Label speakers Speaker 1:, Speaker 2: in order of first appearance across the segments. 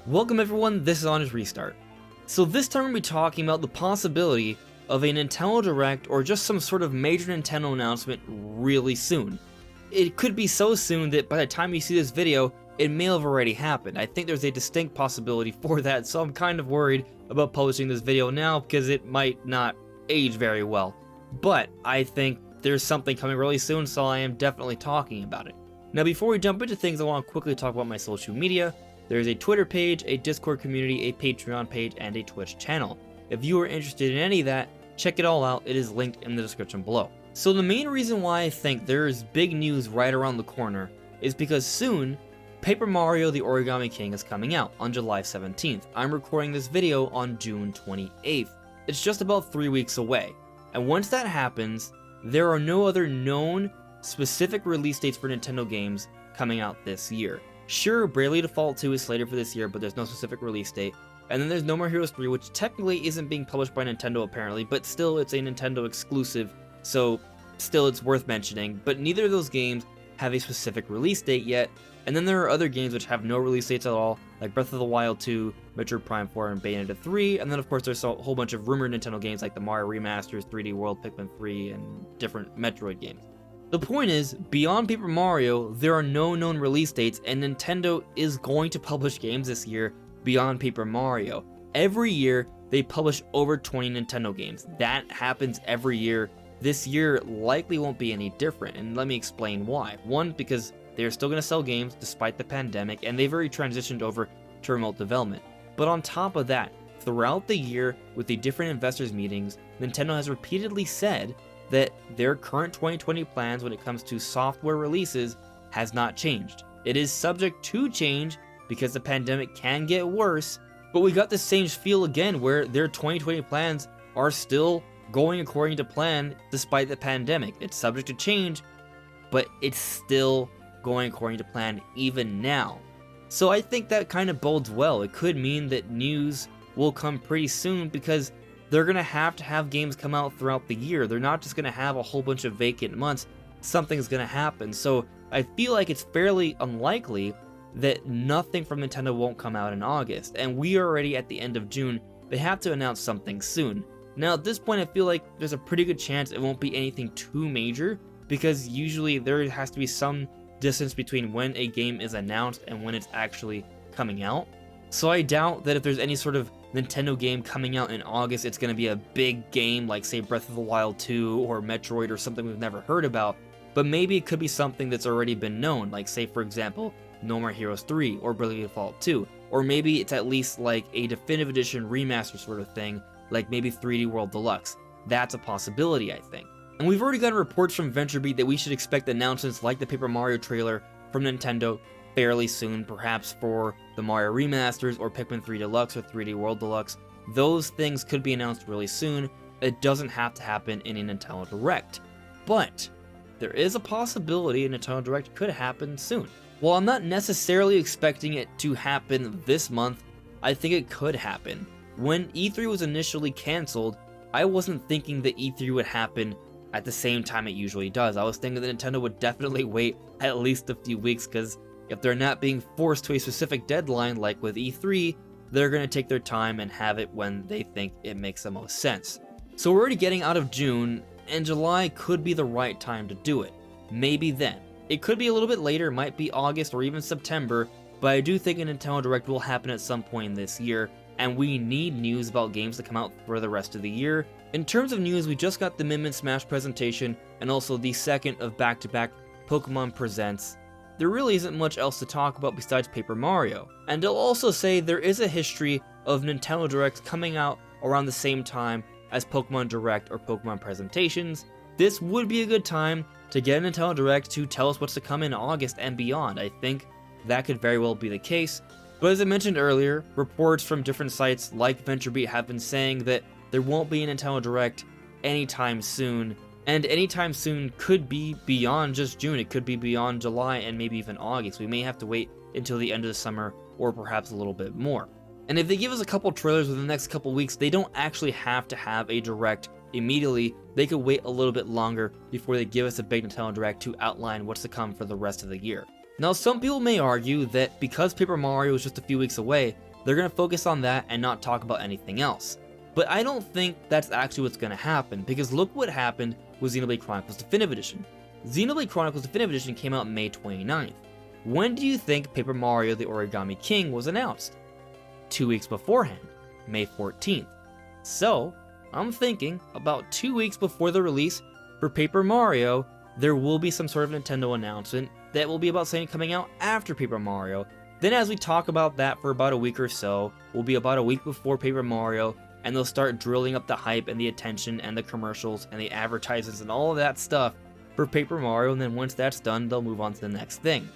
Speaker 1: Welcome everyone, this is Honest Restart. So this time we're going to be talking about the possibility of a Nintendo Direct or just some sort of major Nintendo announcement really soon. It could be so soon that by the time you see this video, it may have already happened. I think there's a distinct possibility for that, so I'm kind of worried about publishing this video now because it might not age very well. But I think there's something coming really soon, so I am definitely talking about it. Now before we jump into things, I want to quickly talk about my social media. There's a Twitter page, a Discord community, a Patreon page, and a Twitch channel. If you are interested in any of that, check it all out, it is linked in the description below. So the main reason why I think there is big news right around the corner is because soon, Paper Mario the Origami King is coming out on July 17th. I'm recording this video on June 28th. It's just about 3 weeks away. And once that happens, there are no other known specific release dates for Nintendo games coming out this year. Sure, Bravely Default 2 is slated for this year, but there's no specific release date. And then there's No More Heroes 3, which technically isn't being published by Nintendo apparently, but still it's a Nintendo exclusive, so still it's worth mentioning. But neither of those games have a specific release date yet. And then there are other games which have no release dates at all, like Breath of the Wild 2, Metroid Prime 4, and Bayonetta 3. And then of course there's a whole bunch of rumored Nintendo games like the Mario Remasters, 3D World, Pikmin 3, and different Metroid games. The point is, beyond Paper Mario, there are no known release dates, and Nintendo is going to publish games this year beyond Paper Mario. Every year, they publish over 20 Nintendo games. That happens every year. This year likely won't be any different, and let me explain why. One, because they're still going to sell games despite the pandemic, and they've already transitioned over to remote development. But on top of that, throughout the year, with the different investors meetings, Nintendo has repeatedly said that their current 2020 plans when it comes to software releases has not changed. It is subject to change because the pandemic can get worse, but we got the same feel again where their 2020 plans are still going according to plan despite the pandemic. It's subject to change, but it's still going according to plan even now. So I think that kind of bodes well. It could mean that news will come pretty soon because they're going to have games come out throughout the year. They're not just going to have a whole bunch of vacant months. Something's going to happen. So I feel like it's fairly unlikely that nothing from Nintendo won't come out in August. And we are already at the end of June. They have to announce something soon. Now at this point I feel like there's a pretty good chance it won't be anything too major, because usually there has to be some distance between when a game is announced and when it's actually coming out. So I doubt that if there's any sort of Nintendo game coming out in August, it's going to be a big game like, say, Breath of the Wild 2 or Metroid or something we've never heard about, but maybe it could be something that's already been known, like, say, for example, No More Heroes 3 or Bravely Default 2, or maybe it's at least like a definitive edition remaster sort of thing, like maybe 3D World Deluxe. That's a possibility, I think. And we've already gotten reports from VentureBeat that we should expect announcements like the Paper Mario trailer from Nintendo fairly soon, perhaps for the Mario Remasters or Pikmin 3 Deluxe or 3D World Deluxe. Those things could be announced really soon. It doesn't have to happen in a Nintendo Direct. But there is a possibility a Nintendo Direct could happen soon. While I'm not necessarily expecting it to happen this month, I think it could happen. When E3 was initially cancelled, I wasn't thinking that E3 would happen at the same time it usually does. I was thinking that Nintendo would definitely wait at least a few weeks, because if they're not being forced to a specific deadline like with E3, they're going to take their time and have it when they think it makes the most sense. So we're already getting out of June, and July could be the right time to do it. Maybe then. It could be a little bit later, might be August or even September, but I do think a Nintendo Direct will happen at some point this year, and we need news about games to come out for the rest of the year. In terms of news, we just got the Min Smash presentation, and also the second of back-to-back Pokemon Presents. There really isn't much else to talk about besides Paper Mario. And I'll also say there is a history of Nintendo Directs coming out around the same time as Pokemon Direct or Pokemon presentations. This would be a good time to get a Nintendo Direct to tell us what's to come in August and beyond. I think that could very well be the case. But as I mentioned earlier, reports from different sites like VentureBeat have been saying that there won't be a Nintendo Direct anytime soon. And anytime soon could be beyond just June. It could be beyond July and maybe even August. We may have to wait until the end of the summer or perhaps a little bit more. And if they give us a couple trailers within the next couple weeks, they don't actually have to have a Direct immediately. They could wait a little bit longer before they give us a big Nintendo Direct to outline what's to come for the rest of the year. Now, some people may argue that because Paper Mario is just a few weeks away, they're going to focus on that and not talk about anything else. But I don't think that's actually what's going to happen, because look what happened with Xenoblade Chronicles Definitive Edition. Xenoblade Chronicles Definitive Edition came out May 29th. When do you think Paper Mario the Origami King was announced? 2 weeks beforehand, May 14th. So, I'm thinking about 2 weeks before the release for Paper Mario, there will be some sort of Nintendo announcement that will be about something coming out after Paper Mario. Then as we talk about that for about a week or so, will be about a week before Paper Mario, and they'll start drilling up the hype and the attention and the commercials and the advertisements and all of that stuff for Paper Mario, and then once that's done, they'll move on to the next thing.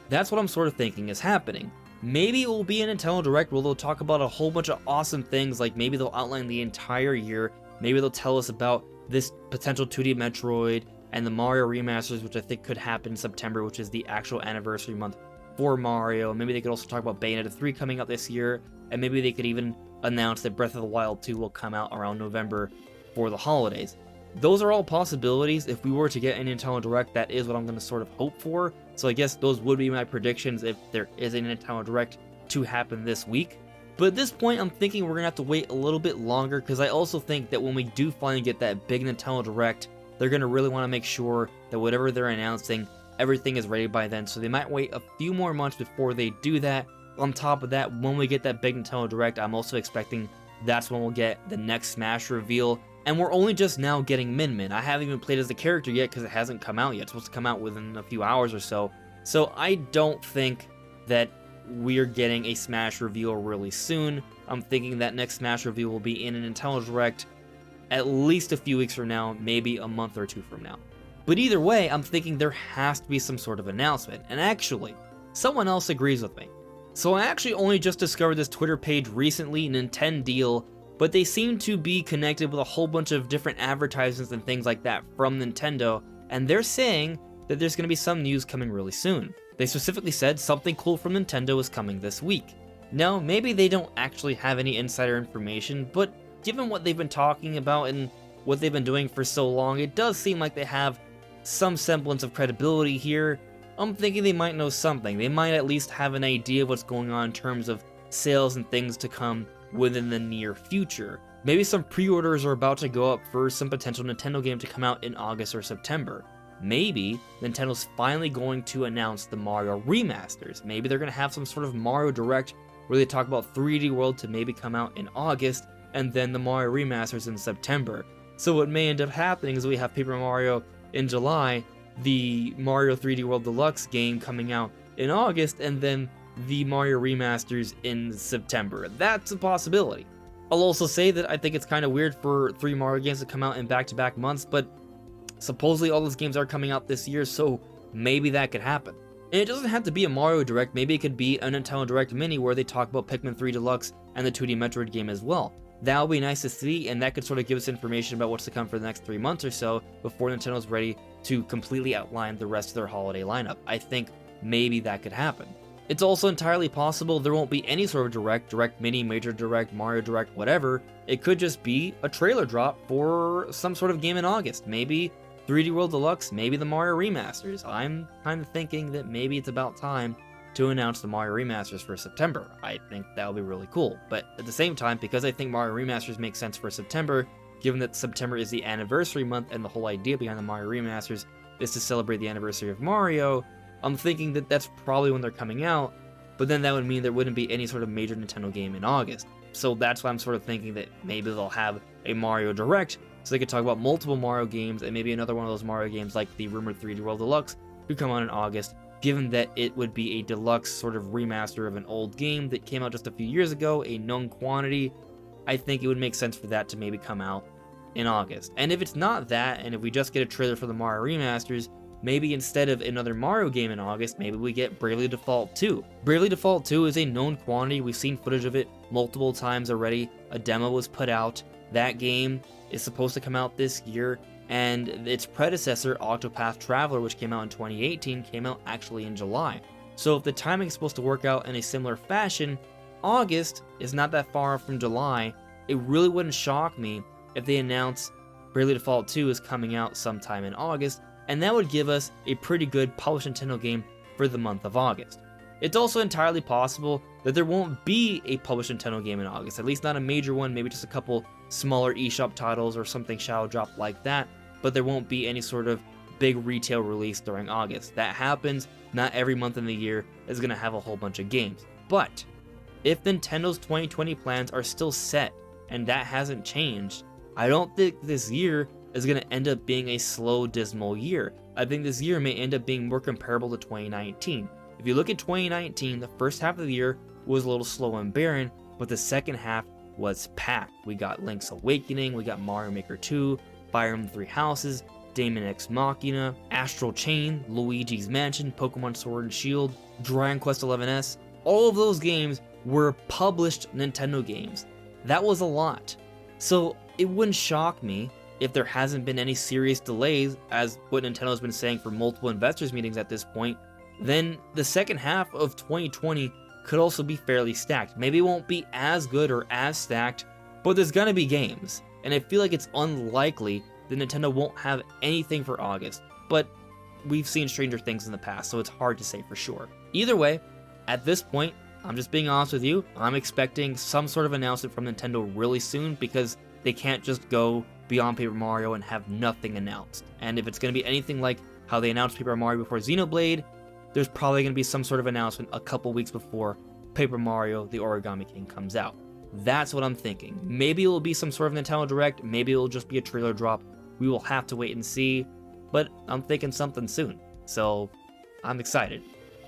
Speaker 1: That's what I'm sort of thinking is happening. Maybe it will be a Nintendo Direct where they'll talk about a whole bunch of awesome things, like maybe they'll outline the entire year, maybe they'll tell us about this potential 2D Metroid, and the Mario Remasters, which I think could happen in September, which is the actual anniversary month for Mario. Maybe they could also talk about Bayonetta 3 coming out this year, and maybe they could even announce that Breath of the Wild 2 will come out around November for the holidays. Those are all possibilities. If we were to get a Nintendo Direct, that is what I'm going to sort of hope for. So I guess those would be my predictions if there is a Nintendo Direct to happen this week. But at this point, I'm thinking we're going to have to wait a little bit longer, because I also think that when we do finally get that big Nintendo Direct, they're going to really want to make sure that whatever they're announcing, everything is ready by then. So they might wait a few more months before they do that. On top of that, when we get that big Nintendo Direct, I'm also expecting that's when we'll get the next Smash reveal. And we're only just now getting Min Min. I haven't even played as the character yet because it hasn't come out yet. It's supposed to come out within a few hours or so. So I don't think that we're getting a Smash reveal really soon. I'm thinking that next Smash reveal will be in a Nintendo Direct at least a few weeks from now, maybe a month or two from now. But either way, I'm thinking there has to be some sort of announcement. And actually, someone else agrees with me. So I actually only just discovered this Twitter page recently, Nintendeal, but they seem to be connected with a whole bunch of different advertisements and things like that from Nintendo, and they're saying that there's going to be some news coming really soon. They specifically said something cool from Nintendo is coming this week. Now, maybe they don't actually have any insider information, but given what they've been talking about and what they've been doing for so long, it does seem like they have some semblance of credibility here. I'm thinking they might know something. They might at least have an idea of what's going on in terms of sales and things to come within the near future. Maybe some pre-orders are about to go up for some potential Nintendo game to come out in August or September. Maybe Nintendo's finally going to announce the Mario Remasters. Maybe they're going to have some sort of Mario Direct where they talk about 3D World to maybe come out in August, and then the Mario Remasters in September. So what may end up happening is we have Paper Mario in July, the Mario 3D World Deluxe game coming out in August, and then the Mario Remasters in September. That's a possibility. I'll also say that I think it's kind of weird for 3 Mario games to come out in back-to-back months, but supposedly all those games are coming out this year, so maybe that could happen. And it doesn't have to be a Mario Direct, maybe it could be a Nintendo Direct Mini where they talk about Pikmin 3 Deluxe and the 2D Metroid game as well. That would be nice to see, and that could sort of give us information about what's to come for the next 3 months or so before Nintendo's ready to completely outline the rest of their holiday lineup. I think maybe that could happen. It's also entirely possible there won't be any sort of Direct Mini, Major Direct, Mario Direct, whatever. It could just be a trailer drop for some sort of game in August. Maybe 3D World Deluxe, maybe the Mario Remasters. I'm kind of thinking that maybe it's about time to announce the Mario Remasters for September. I think that would be really cool. But at the same time, because I think Mario Remasters makes sense for September, given that September is the anniversary month and the whole idea behind the Mario Remasters is to celebrate the anniversary of Mario, I'm thinking that that's probably when they're coming out, but then that would mean there wouldn't be any sort of major Nintendo game in August. So that's why I'm sort of thinking that maybe they'll have a Mario Direct, so they could talk about multiple Mario games, and maybe another one of those Mario games like the rumored 3D World Deluxe could come out in August, given that it would be a deluxe sort of remaster of an old game that came out just a few years ago, a known quantity. I think it would make sense for that to maybe come out in August. And if it's not that, and if we just get a trailer for the Mario Remasters, maybe instead of another Mario game in August, maybe we get Bravely Default 2. Bravely Default 2 is a known quantity. We've seen footage of it multiple times already. A demo was put out. That game is supposed to come out this year, and its predecessor, Octopath Traveler, which came out in 2018, came out actually in July. So if the timing is supposed to work out in a similar fashion, August is not that far from July. It really wouldn't shock me if they announce Bravely Default 2 is coming out sometime in August, and that would give us a pretty good published Nintendo game for the month of August. It's also entirely possible that there won't be a published Nintendo game in August, at least not a major one, maybe just a couple smaller eShop titles or something shadow drop like that, but there won't be any sort of big retail release during August. That happens. Not every month in the year is going to have a whole bunch of games. But if Nintendo's 2020 plans are still set and that hasn't changed, I don't think this year is going to end up being a slow, dismal year. I think this year may end up being more comparable to 2019. If you look at 2019, the first half of the year was a little slow and barren, but the second half was packed. We got Link's Awakening, we got Mario Maker 2, Fire Emblem Three Houses, Daemon X Machina, Astral Chain, Luigi's Mansion, Pokemon Sword and Shield, Dragon Quest XI's. All of those games were published Nintendo games. That was a lot. So it wouldn't shock me if there hasn't been any serious delays, as what Nintendo's been saying for multiple investors meetings at this point. Then the second half of 2020 could also be fairly stacked. Maybe it won't be as good or as stacked, but there's gonna be games. And I feel like it's unlikely that Nintendo won't have anything for August. But we've seen stranger things in the past, so it's hard to say for sure. Either way, at this point, I'm just being honest with you, I'm expecting some sort of announcement from Nintendo really soon, because they can't just go beyond Paper Mario and have nothing announced. And if it's going to be anything like how they announced Paper Mario before Xenoblade, there's probably going to be some sort of announcement a couple weeks before Paper Mario The Origami King comes out. That's what I'm thinking. Maybe it will be some sort of Nintendo Direct, maybe it will just be a trailer drop. We will have to wait and see, but I'm thinking something soon. So I'm excited.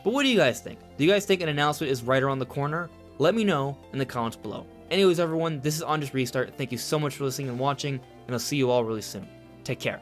Speaker 1: But what do you guys think? Do you guys think an announcement is right around the corner? Let me know in the comments below. Anyways, everyone, this is On Just Restart. Thank you so much for listening and watching, and I'll see you all really soon. Take care.